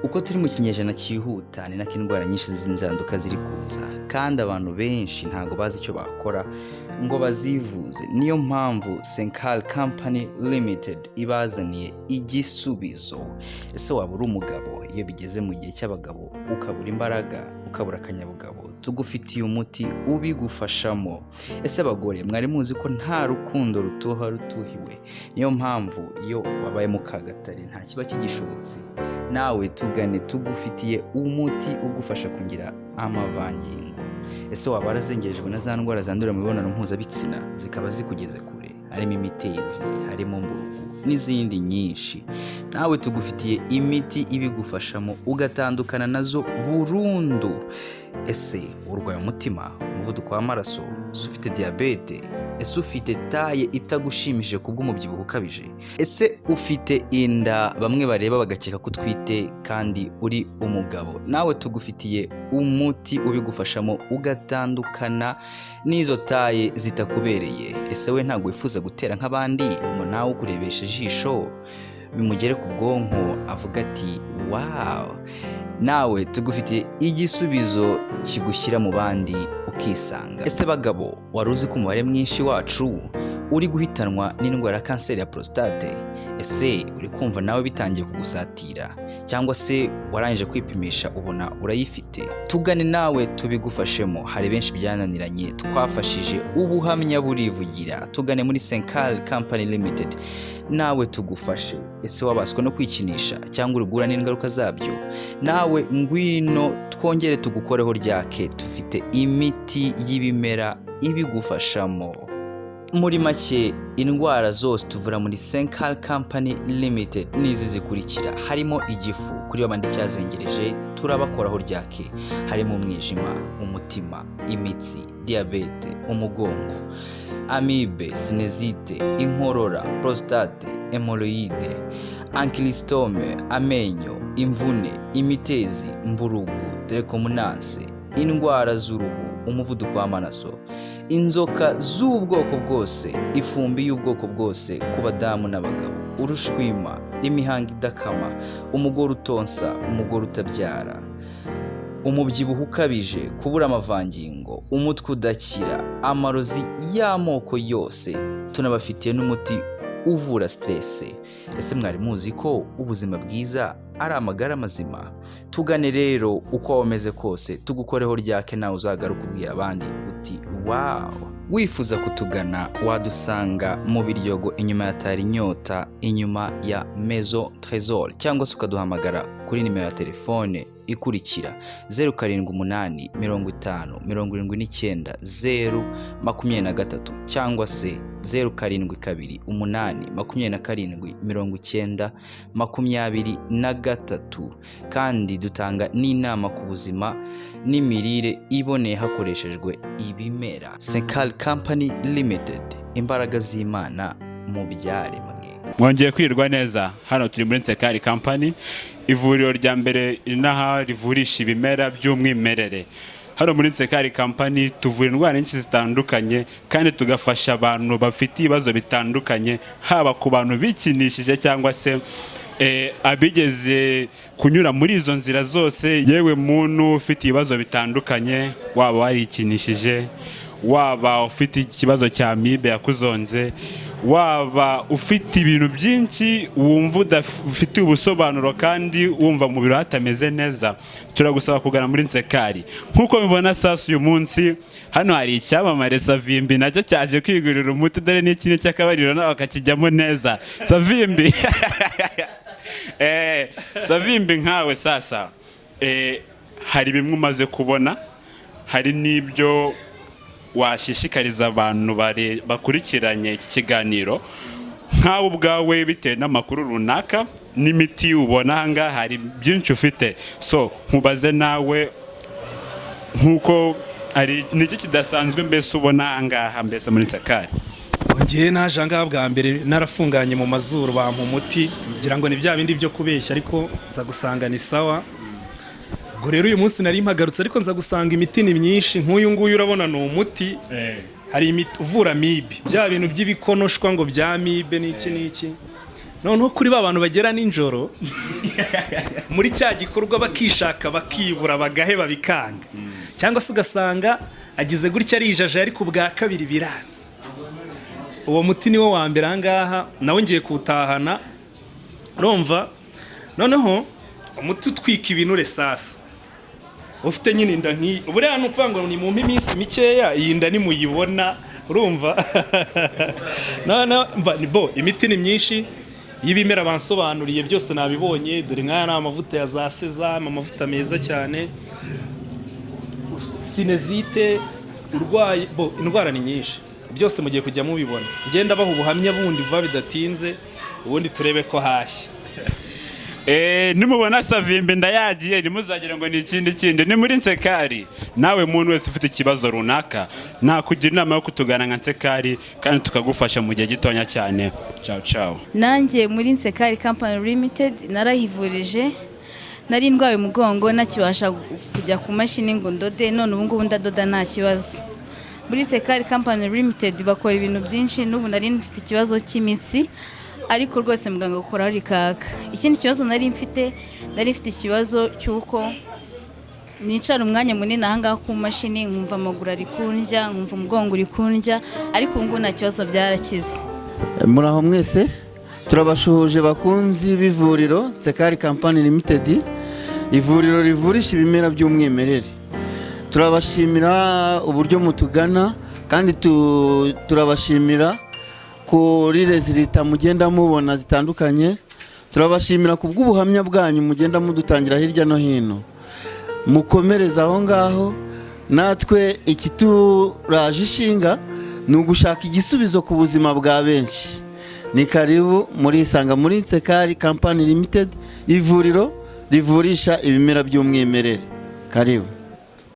Uko turi mu kinyejana cyihuta ni nako indwara nyinshi z'inzaduka ziri kuza kandi abantu benshi ntago bazi icyo bakora ngo bazivuze. Niyo mpamvu Senkal Company Limited ibazaniye igisubizo. Ese waba uri umugabo iyo bigeze mu gihe cy'abagabo ukabura imbaraga ukabura akanyabugabo, tugufitiye umuti ubigufashamo. Ese abagore mwari muzi ko nta rukundo rutuha rutuhiwe? Niyo mpamvu iyo wabaye mu kagatari nta kiba kigishobotse, nawe tugane tugufitiye umuti ugufasha kugira amavangingo. Ese waba warazengerejwe na za ndwara zandurira mu mibonano mpuzabitsina zikaba zikugeze kure, harimo imitezi, harimo mburugu n'izindi nyinshi, nawe tugufitiye imiti ibigufashamo ugatandukana nazo burundu. Ese urwaye umutima, umuvuduko w'amaraso, ufite diabete, ese ufite taye itagushimishije kubw'umubyibuho ukabije, ese ufite inda bamwe bareba bagakeka ko utwite kandi uri umugabo, nawe tugufitiye umuti ubigufashamo ugatandukana n'izo taye zitakubereye. Ese we ntabwo wifuza gutera nk'abandi ngo nawe ukurebeshe ijisho bimugere ku bwonko avuga ati wow? Nawe tugufitiye igisubizo kigushyira mu bandi ukisanga. Ese bagabo, wari uzi ko umubare mwinshi wacu uri guhitanwa n'indwara ya kanseri ya prostate? Ese uri kumva nawe bitangiye kugusatira, cyangwa se warangije kwipimisha ubona urayifite? Tugane nawe tubigufashemo, hari benshi byananiranye twafashije ubuhamya burivugira. Tugane muri Senkal Company Limited nawe tugufashe. Ese wabaswe no kwikinisha cyangwa urugura n'ingaruka zabyo? Nawe ngwino twongere tugukoreho ryake, tufite imiti y'ibimera ibigufashamo. Muri make, indwara zose tuvura muri Senkal Company Limited nizi zikurikira: harimo igifu, kuri babandi cyazengereje turabakoraho ryake, harimo umwijima, umutima, imitsi, diabete, umugongo, amibe, sinezite, inkorora, prostate, hemorrhoide, ankylostome, amenyo, imvune, imitezi, mburugu, telekomunanse, indwara z'uruhu, umuvuduko w'amaraso, inzoka z'ubwoko bwose, ifumbi y'ubwoko bwose ku badamu n'abagabo, urushwima, imihango idakama, umugore utonsa, umugore utabyara, umubyibuho ukabije, kubura amavangingo, umutwe udakira, amarozi y'amoko yose, tunabafitiye n'umuti uvura stress. Ese mwari muzi ko ubuzima bwiza ari amagara mazima? Tugane rero uko wameze kose tugukoreho ryake, nawe uzagaruka kubwira abandi uti wow. Wifuza kutugana wadusanga mu Biryogo inyuma ya Tari Inyota, inyuma ya Maison Trésor, cyangwa se ukaduhamagara kuri nimero ya telefone ikurikira 0788 50 79 023 cyangwa se 0728 27 23. Kandi dutanga n'inama ku buzima n'imirire iboneye hakoreshejwe ibimera. Senkal Company Limited, imbaraga z'Imana mu byaremwe. Mwongeye kwirwa neza. Hano turi muri Senkal Company, ivuriro rya mbere inaha rivurisha ibimera by'umwimerere. Hano muri Senkal Company tuvura indwara nyinshi zitandukanye kandi tugafasha abantu bafite ibibazo bitandukanye, haba ku bantu bikinishije cyangwa se abigeze kunyura muri izo nzira zose. Yewe muntu ufite ibibazo bitandukanye, waba warikinishije, waba ufite ikibazo cya amibe yakuzonze, waba ufite ibintu byinshi wumva udafite ubusobanuro kandi wumva mu biro hatameze neza, turagusaba kugana muri Senkal. Nkuko mubona sasa uyu munsi hano hari icyamamare Savimbi, nacyo cyaje kwigurira umuti, dore n'ikindi cy'akabariro nawe akakijyamo neza. Savimbi Savimbi nkawe sasa, hari bimwe umaze kubona, hari n'ibyo washishikariza abantu bakurikiranye iki kiganiro nkawe ubwawe bitewe n'amakuru runaka n'imiti ubona hanga, hari byinshi ufite. So nkubaze nawe, nkuko ari niki kidasanzwe mbese ubona hangaha mbese muri Senkal? Ngiye naje ngaha bwa mbere narafunganye mu mazuru bampa umuti, ngira ngo ni bya bindi byo kubeshya, ariko nza gusanga ni sawa. Ubwo rero uyu munsi nari mpagarutse, ariko nza gusanga imiti ni myinshi. Nk'uyu nguyu urabona ni umuti, hari imiti uvura amibe, bya bintu by'ibikonoshwa ngo bya amibe n'iki. Noneho kuri ba bantu bagera ninjoro muri cya gikorwa bakishaka bakibura bagaheba bikanga, cyangwa se ugasanga agize gutya arijaje ariko ubwa kabiri biranze. Uwo muti niwo wa mbere ahangaha nawe ngiye kuwutahana, urumva. Noneho umuti utwika ibinure sasa ufite nyine inda nk'iyi, buriya nukuvuga ngo ni mu minsi mikeya iyi nda nimuyibona, urumva. Imiti ni myinshi y'ibimera bansobanuriye byose nabibonye, dore nk'aya ni amavuta ya za sezame, amavuta meza cyane. Sinezite, urwaye indwara ni nyinshi, byose mugiye kujya mubibona. Ngenda baha ubuhamya bundi vuba bidatinze, ubundi turebe ko hashya. Nimubona Savimbi ndayagiye ntimuzagira ngo ni ikindi ni muri Nsekari. Nawe muntu wese ufite ikibazo runaka nakugira inama yo kutugana nka Nsekari kandi tukagufasha mu gihe gitonya cyane. Ciao ciao. Nanjye muri Nsekari Company Limited narahivurije, nari ndwaye umugongo nakibasha kujya ku mashini ngo ndode, none ubu ngubu ndadoda nta kibazo. Muri Nsekari Company Limited bakora ibintu byinshi, n'ubu nari mfite ikibazo cy'imitsi ariko rwose muganga gukora rikaka. Ikindi kibazo nari mfite ikibazo cy'uko nicara umwanya munini ahangaha ku mashini nkumva amaguru ari kundya, nkumva umugongo uri kundya, ariko ubu ngubu nta kibazo byarakize. Muraho mwese, turabashuhuje bakunzi b'ivuriro Nsekari Company Limited, ivuriro rivurisha ibimera by'umwimerere. Turabashimira uburyo mutugana kandi turabashimira kuri rezilita mugenda mubona zitandukanye. Turabashimira ku bw'ubuhamya bwanyu mugenda mudutangira hirya no hino. Mukomereza aho ngaho, natwe ikituraje ishinga ni ugushaka igisubizo ku buzima bwa benshi. Ni karibu muri Isanga muri Nsekari Company Limited, ivuriro rivurisha ibimera by'umwimerere. Karibu.